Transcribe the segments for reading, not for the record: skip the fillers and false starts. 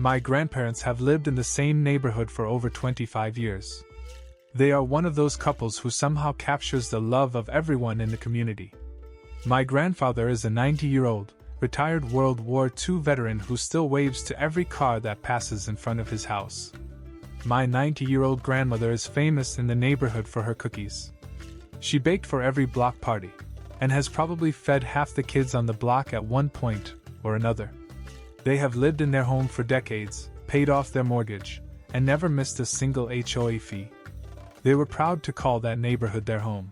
My grandparents have lived in the same neighborhood for over 25 years. They are one of those couples who somehow captures the love of everyone in the community. My grandfather is a 90-year-old, retired World War II veteran who still waves to every car that passes in front of his house. My 90-year-old grandmother is famous in the neighborhood for her cookies. She baked for every block party, and has probably fed half the kids on the block at one point or another. They have lived in their home for decades, paid off their mortgage, and never missed a single HOA fee. They were proud to call that neighborhood their home.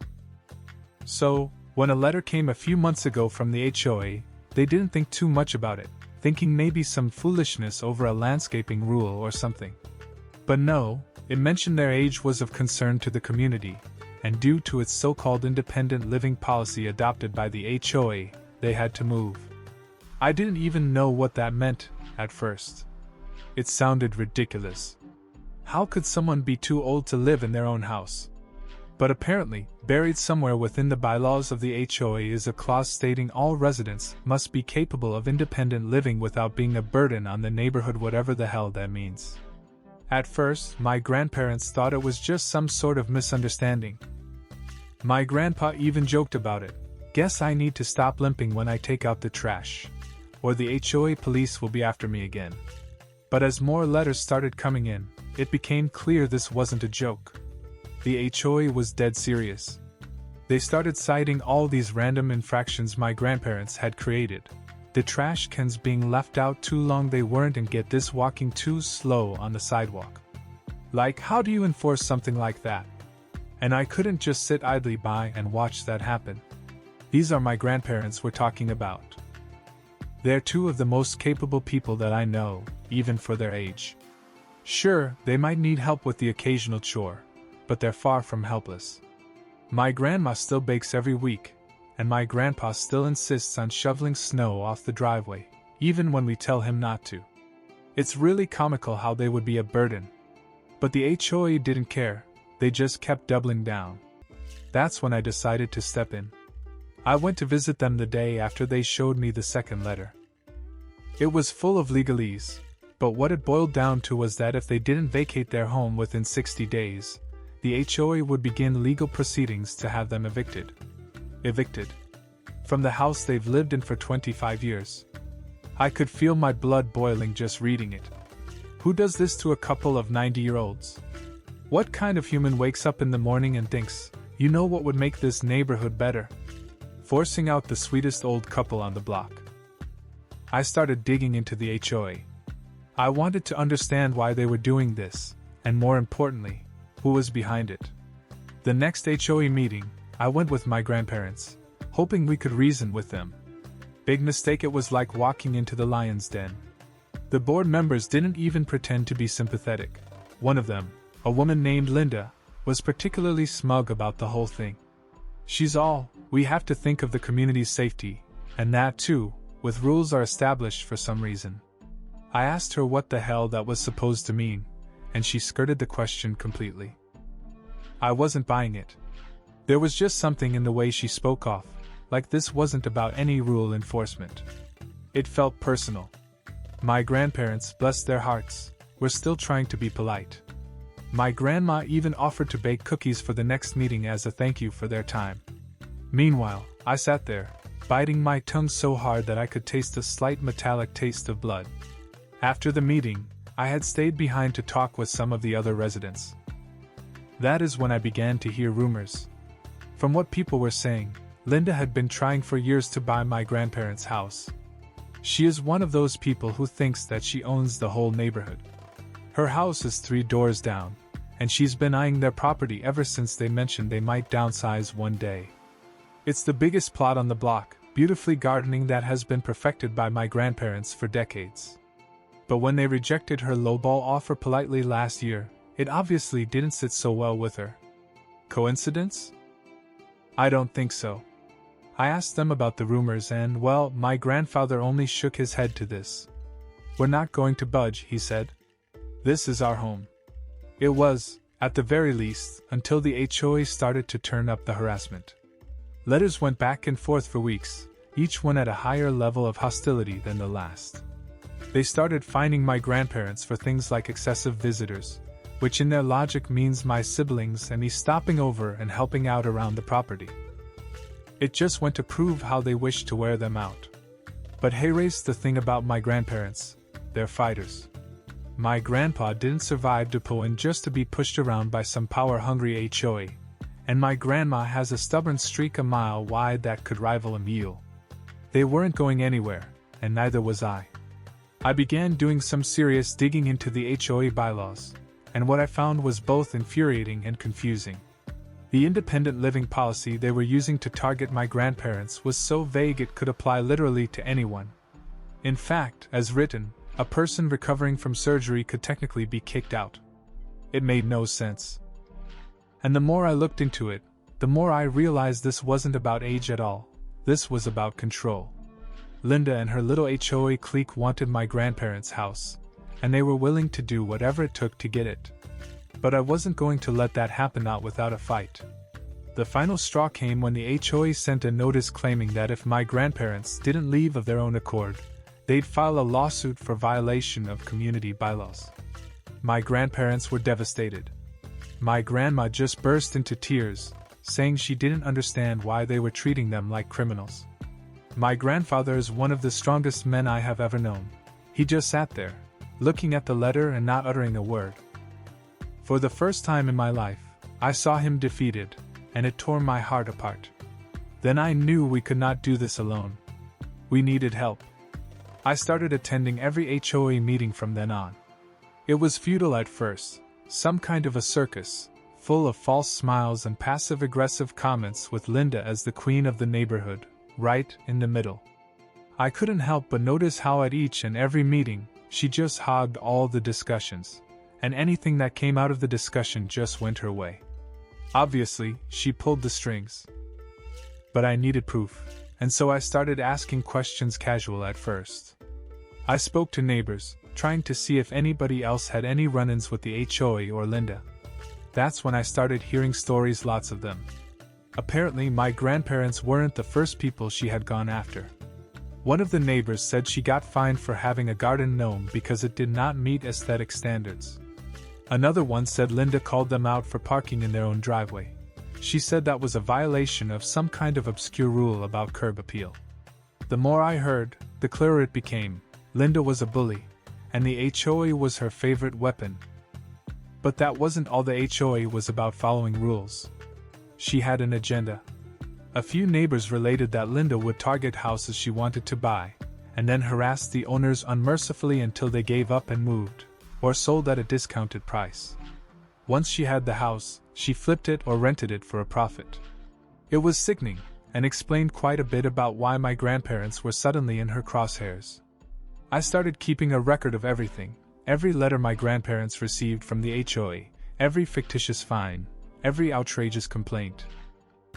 So, when a letter came a few months ago from the HOA, they didn't think too much about it, thinking maybe some foolishness over a landscaping rule or something. But no, it mentioned their age was of concern to the community, and due to its so-called independent living policy adopted by the HOA, they had to move. I didn't even know what that meant, at first. It sounded ridiculous. How could someone be too old to live in their own house? But apparently, buried somewhere within the bylaws of the HOA is a clause stating all residents must be capable of independent living without being a burden on the neighborhood, whatever the hell that means. At first, my grandparents thought it was just some sort of misunderstanding. My grandpa even joked about it. Guess I need to stop limping when I take out the trash, or the HOA police will be after me again. But as more letters started coming in, it became clear this wasn't a joke. The HOA was dead serious. They started citing all these random infractions my grandparents had created. The trash cans being left out too long they weren't, and get this, walking too slow on the sidewalk. Like, how do you enforce something like that? And I couldn't just sit idly by and watch that happen. These are my grandparents we're talking about. They're two of the most capable people that I know, even for their age. Sure, they might need help with the occasional chore, but they're far from helpless. My grandma still bakes every week, and my grandpa still insists on shoveling snow off the driveway, even when we tell him not to. It's really comical how they would be a burden. But the HOA didn't care, they just kept doubling down. That's when I decided to step in. I went to visit them the day after they showed me the second letter. It was full of legalese, but what it boiled down to was that if they didn't vacate their home within 60 days, the HOA would begin legal proceedings to have them evicted. Evicted from the house they've lived in for 25 years. I could feel my blood boiling just reading it. Who does this to a couple of 90-year-olds? What kind of human wakes up in the morning and thinks, you know what would make this neighborhood better? Forcing out the sweetest old couple on the block. I started digging into the HOA. I wanted to understand why they were doing this, and more importantly, who was behind it. The next HOA meeting, I went with my grandparents, hoping we could reason with them. Big mistake, it was like walking into the lion's den. The board members didn't even pretend to be sympathetic. One of them, a woman named Linda, was particularly smug about the whole thing. She's all, we have to think of the community's safety, and that too, with rules are established for some reason. I asked her what the hell that was supposed to mean, and she skirted the question completely. I wasn't buying it. There was just something in the way she spoke off, like this wasn't about any rule enforcement. It felt personal. My grandparents, bless their hearts, were still trying to be polite. My grandma even offered to bake cookies for the next meeting as a thank you for their time. Meanwhile, I sat there, biting my tongue so hard that I could taste a slight metallic taste of blood. After the meeting, I had stayed behind to talk with some of the other residents. That is when I began to hear rumors. From what people were saying, Linda had been trying for years to buy my grandparents' house. She is one of those people who thinks that she owns the whole neighborhood. Her house is 3 doors down, and she's been eyeing their property ever since they mentioned they might downsize one day. It's the biggest plot on the block, beautifully gardening, that has been perfected by my grandparents for decades. But when they rejected her lowball offer politely last year, it obviously didn't sit so well with her. Coincidence? I don't think so. I asked them about the rumors and, well, my grandfather only shook his head to this. We're not going to budge, he said. This is our home. It was, at the very least, until the HOA started to turn up the harassment. Letters went back and forth for weeks, each one at a higher level of hostility than the last. They started fining my grandparents for things like excessive visitors, which in their logic means my siblings and me stopping over and helping out around the property. It just went to prove how they wished to wear them out. But here's the thing about my grandparents: they're fighters. My grandpa didn't survive to pull in just to be pushed around by some power-hungry HOA, and my grandma has a stubborn streak a mile wide that could rival a mule. They weren't going anywhere, and neither was I. I began doing some serious digging into the HOA bylaws, and what I found was both infuriating and confusing. The independent living policy they were using to target my grandparents was so vague it could apply literally to anyone. In fact, as written, a person recovering from surgery could technically be kicked out. It made no sense. And the more I looked into it, the more I realized this wasn't about age at all. This was about control. Linda and her little HOA clique wanted my grandparents' house, and they were willing to do whatever it took to get it. But I wasn't going to let that happen out without a fight. The final straw came when the HOA sent a notice claiming that if my grandparents didn't leave of their own accord, they'd file a lawsuit for violation of community bylaws. My grandparents were devastated. My grandma just burst into tears, saying she didn't understand why they were treating them like criminals. My grandfather is one of the strongest men I have ever known. He just sat there, looking at the letter and not uttering a word. For the first time in my life, I saw him defeated, and it tore my heart apart. Then I knew we could not do this alone. We needed help. I started attending every HOA meeting from then on. It was futile at first, some kind of a circus, full of false smiles and passive-aggressive comments with Linda as the queen of the neighborhood, right in the middle. I couldn't help but notice how at each and every meeting, she just hogged all the discussions, and anything that came out of the discussion just went her way. Obviously, she pulled the strings. But I needed proof, and so I started asking questions casual at first. I spoke to neighbors, trying to see if anybody else had any run-ins with the HOA or Linda. That's when I started hearing stories, lots of them. Apparently, my grandparents weren't the first people she had gone after. One of the neighbors said she got fined for having a garden gnome because it did not meet aesthetic standards. Another one said Linda called them out for parking in their own driveway. She said that was a violation of some kind of obscure rule about curb appeal. The more I heard, the clearer it became. Linda was a bully, and the HOA was her favorite weapon. But that wasn't all the HOA was about following rules. She had an agenda. A few neighbors related that Linda would target houses she wanted to buy, and then harass the owners unmercifully until they gave up and moved, or sold at a discounted price. Once she had the house, she flipped it or rented it for a profit. It was sickening, and explained quite a bit about why my grandparents were suddenly in her crosshairs. I started keeping a record of everything, every letter my grandparents received from the HOA, every fictitious fine, every outrageous complaint.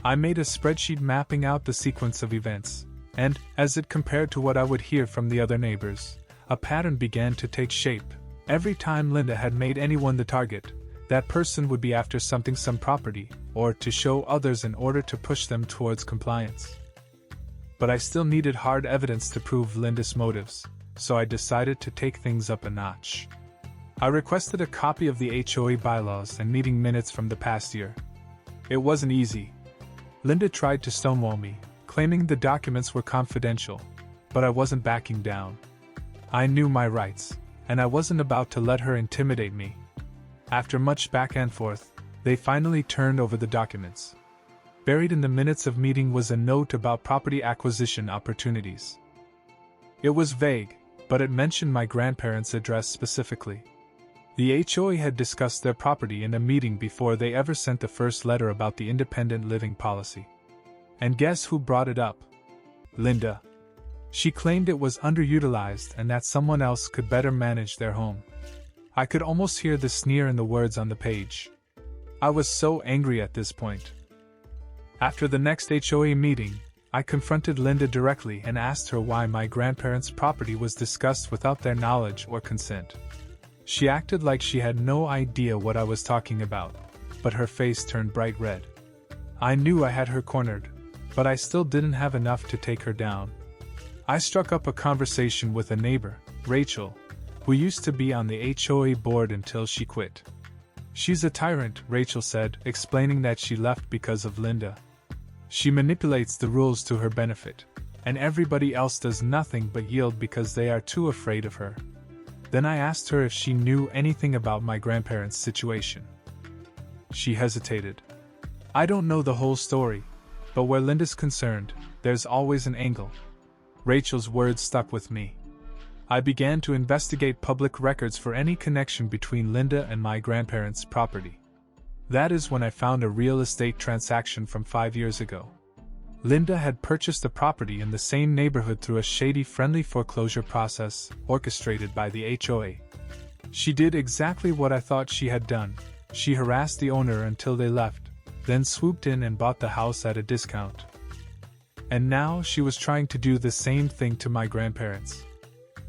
I made a spreadsheet mapping out the sequence of events, and, as it compared to what I would hear from the other neighbors, a pattern began to take shape. Every time Linda had made anyone the target, that person would be after some property, or to show others in order to push them towards compliance. But I still needed hard evidence to prove Linda's motives, so I decided to take things up a notch. I requested a copy of the HOA bylaws and meeting minutes from the past year. It wasn't easy. Linda tried to stonewall me, claiming the documents were confidential, but I wasn't backing down. I knew my rights, and I wasn't about to let her intimidate me. After much back and forth, they finally turned over the documents. Buried in the minutes of meeting was a note about property acquisition opportunities. It was vague, but it mentioned my grandparents' address specifically. The HOA had discussed their property in a meeting before they ever sent the first letter about the independent living policy. And guess who brought it up? Linda. She claimed it was underutilized and that someone else could better manage their home. I could almost hear the sneer in the words on the page. I was so angry at this point. After the next HOA meeting, I confronted Linda directly and asked her why my grandparents' property was discussed without their knowledge or consent. She acted like she had no idea what I was talking about, but her face turned bright red. I knew I had her cornered, but I still didn't have enough to take her down. I struck up a conversation with a neighbor, Rachel, who used to be on the HOA board until she quit. She's a tyrant, Rachel said, explaining that she left because of Linda. She manipulates the rules to her benefit, and everybody else does nothing but yield because they are too afraid of her. Then I asked her if she knew anything about my grandparents' situation. She hesitated. I don't know the whole story, but where Linda's concerned, there's always an angle. Rachel's words stuck with me. I began to investigate public records for any connection between Linda and my grandparents' property. That is when I found a real estate transaction from 5 years ago. Linda had purchased a property in the same neighborhood through a shady friendly foreclosure process orchestrated by the HOA. She did exactly what I thought she had done. She harassed the owner until they left, then swooped in and bought the house at a discount. And now she was trying to do the same thing to my grandparents.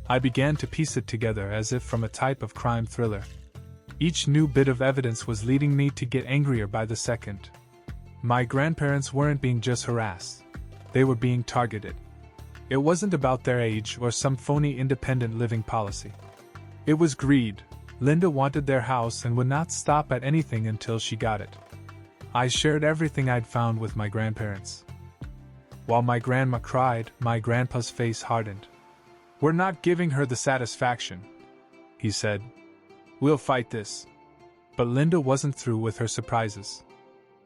I began to piece it together as if from a type of crime thriller. Each new bit of evidence was leading me to get angrier by the second. My grandparents weren't being just harassed. They were being targeted. It wasn't about their age or some phony independent living policy. It was greed. Linda wanted their house and would not stop at anything until she got it. I shared everything I'd found with my grandparents. While my grandma cried, my grandpa's face hardened. We're not giving her the satisfaction, he said. We'll fight this. But Linda wasn't through with her surprises.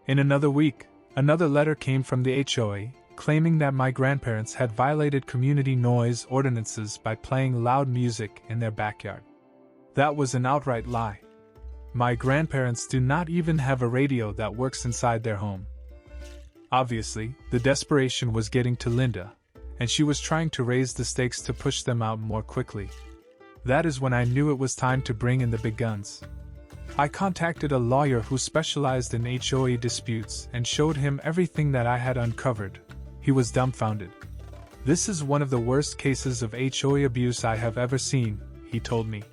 In another week, another letter came from the HOA, claiming that my grandparents had violated community noise ordinances by playing loud music in their backyard. That was an outright lie. My grandparents do not even have a radio that works inside their home. Obviously, the desperation was getting to Linda, and she was trying to raise the stakes to push them out more quickly. That is when I knew it was time to bring in the big guns. I contacted a lawyer who specialized in HOA disputes and showed him everything that I had uncovered. He was dumbfounded. This is one of the worst cases of HOA abuse I have ever seen, he told me.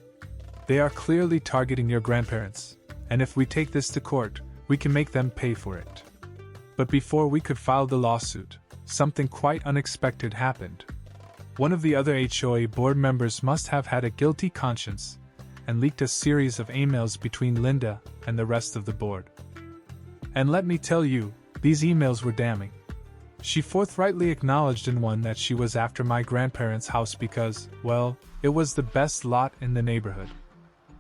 They are clearly targeting your grandparents, and if we take this to court, we can make them pay for it. But before we could file the lawsuit, something quite unexpected happened. One of the other HOA board members must have had a guilty conscience and leaked a series of emails between Linda and the rest of the board. And let me tell you, these emails were damning. She forthrightly acknowledged in one that she was after my grandparents' house because, well, it was the best lot in the neighborhood.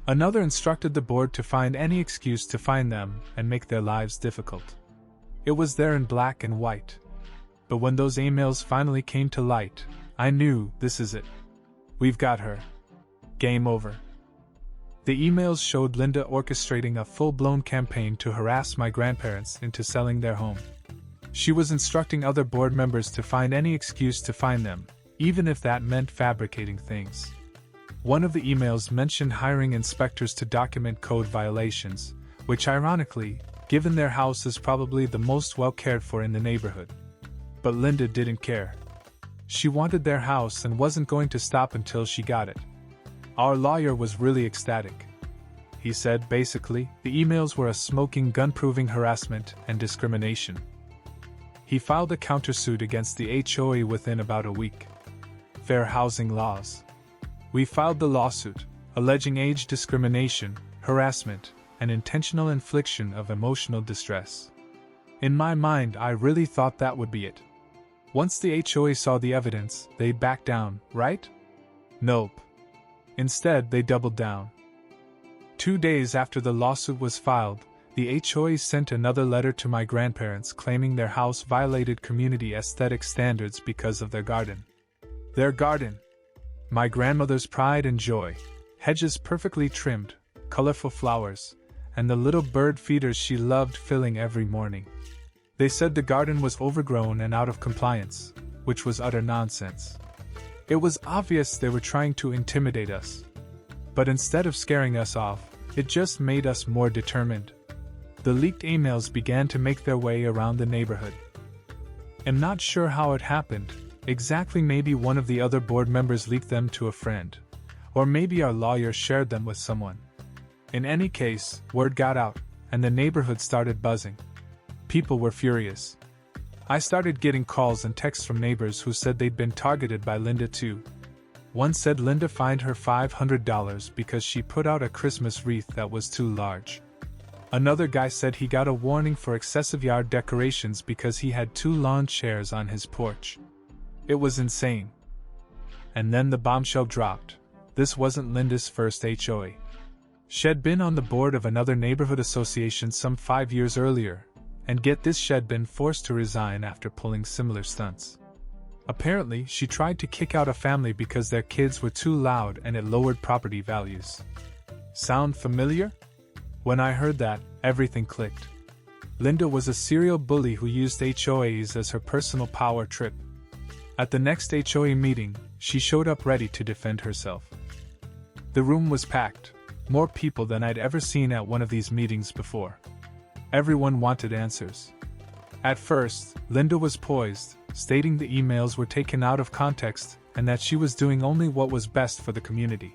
Another instructed the board to find any excuse to find them and make their lives difficult. It was there in black and white. But when those emails finally came to light, I knew this is it. We've got her. Game over. The emails showed Linda orchestrating a full-blown campaign to harass my grandparents into selling their home. She was instructing other board members to find any excuse to find them, even if that meant fabricating things. One of the emails mentioned hiring inspectors to document code violations, which ironically, given their house is probably the most well cared for in the neighborhood. But Linda didn't care. She wanted their house and wasn't going to stop until she got it. Our lawyer was really ecstatic. He said basically, the emails were a smoking gun proving harassment and discrimination. He filed a countersuit against the HOA within about a week. Fair housing laws. We filed the lawsuit, alleging age discrimination, harassment, and intentional infliction of emotional distress. In my mind, I really thought that would be it. Once the HOA saw the evidence, they'd back down, right? Nope. Instead, they doubled down. 2 days after the lawsuit was filed, the HOA sent another letter to my grandparents claiming their house violated community aesthetic standards because of their garden. Their garden! My grandmother's pride and joy. Hedges perfectly trimmed, colorful flowers, and the little bird feeders she loved filling every morning. They said the garden was overgrown and out of compliance, which was utter nonsense. It was obvious they were trying to intimidate us. But instead of scaring us off, it just made us more determined. The leaked emails began to make their way around the neighborhood. I'm not sure how it happened, exactly. Maybe one of the other board members leaked them to a friend, or maybe our lawyer shared them with someone. In any case, word got out, and the neighborhood started buzzing. People were furious. I started getting calls and texts from neighbors who said they'd been targeted by Linda too. One said Linda fined her $500 because she put out a Christmas wreath that was too large. Another guy said he got a warning for excessive yard decorations because he had 2 lawn chairs on his porch. It was insane. And then the bombshell dropped. This wasn't Linda's first HOA. She'd been on the board of another neighborhood association some 5 years earlier, and get this, she'd been forced to resign after pulling similar stunts. Apparently, she tried to kick out a family because their kids were too loud and it lowered property values. Sound familiar? When I heard that, everything clicked. Linda was a serial bully who used HOAs as her personal power trip. At the next HOA meeting, she showed up ready to defend herself. The room was packed, more people than I'd ever seen at one of these meetings before. Everyone wanted answers. At first, Linda was poised, stating the emails were taken out of context and that she was doing only what was best for the community.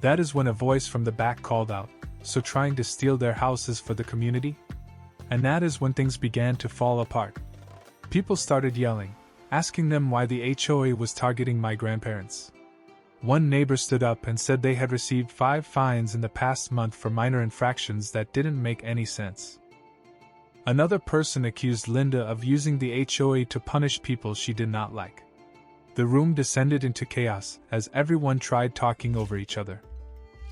That is when a voice from the back called out, "So trying to steal their houses for the community?" And that is when things began to fall apart. People started yelling, asking them why the HOA was targeting my grandparents. One neighbor stood up and said they had received 5 fines in the past month for minor infractions that didn't make any sense. Another person accused Linda of using the HOA to punish people she did not like. The room descended into chaos as everyone tried talking over each other.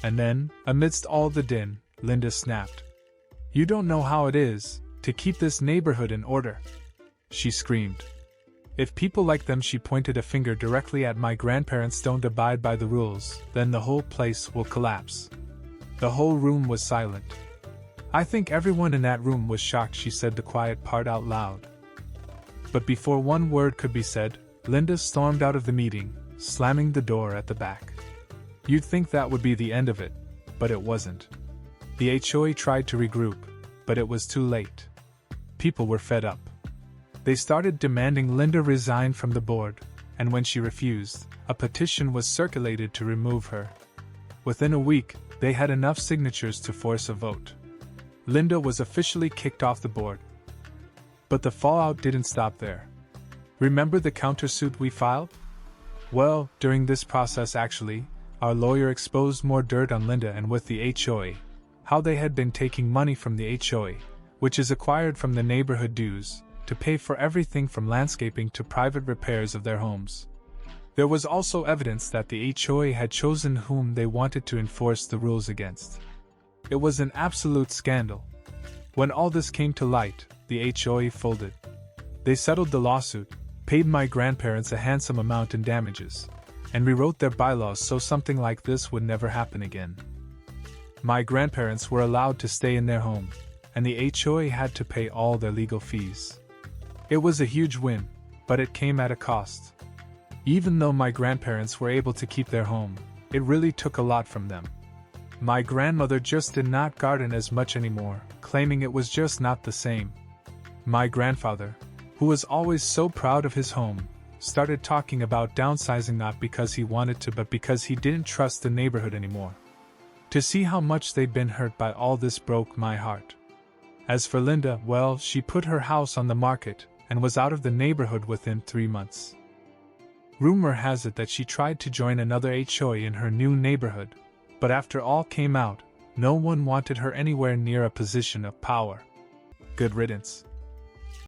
And then, amidst all the din, Linda snapped. "You don't know how it is to keep this neighborhood in order," she screamed. "If people like them," she pointed a finger directly at my grandparents, "don't abide by the rules, then the whole place will collapse." The whole room was silent. "I think everyone in that room was shocked," she said the quiet part out loud. But before one word could be said, Linda stormed out of the meeting, slamming the door at the back. You'd think that would be the end of it, but it wasn't. The HOA tried to regroup, but it was too late. People were fed up. They started demanding Linda resign from the board, and when she refused, a petition was circulated to remove her. Within a week, they had enough signatures to force a vote. Linda was officially kicked off the board. But the fallout didn't stop there. Remember the countersuit we filed? Well, during this process actually, our lawyer exposed more dirt on Linda and with the HOA, how they had been taking money from the HOA, which is acquired from the neighborhood dues, to pay for everything from landscaping to private repairs of their homes. There was also evidence that the HOA had chosen whom they wanted to enforce the rules against. It was an absolute scandal. When all this came to light, the HOA folded. They settled the lawsuit, paid my grandparents a handsome amount in damages, and rewrote their bylaws so something like this would never happen again. My grandparents were allowed to stay in their home, and the HOA had to pay all their legal fees. It was a huge win, but it came at a cost. Even though my grandparents were able to keep their home, it really took a lot from them. My grandmother just did not garden as much anymore, claiming it was just not the same. My grandfather, who was always so proud of his home, started talking about downsizing not because he wanted to but because he didn't trust the neighborhood anymore. To see how much they'd been hurt by all this broke my heart. As for Linda, well, she put her house on the market and was out of the neighborhood within 3 months. Rumor has it that she tried to join another HOA in her new neighborhood, but after all came out, no one wanted her anywhere near a position of power. Good riddance.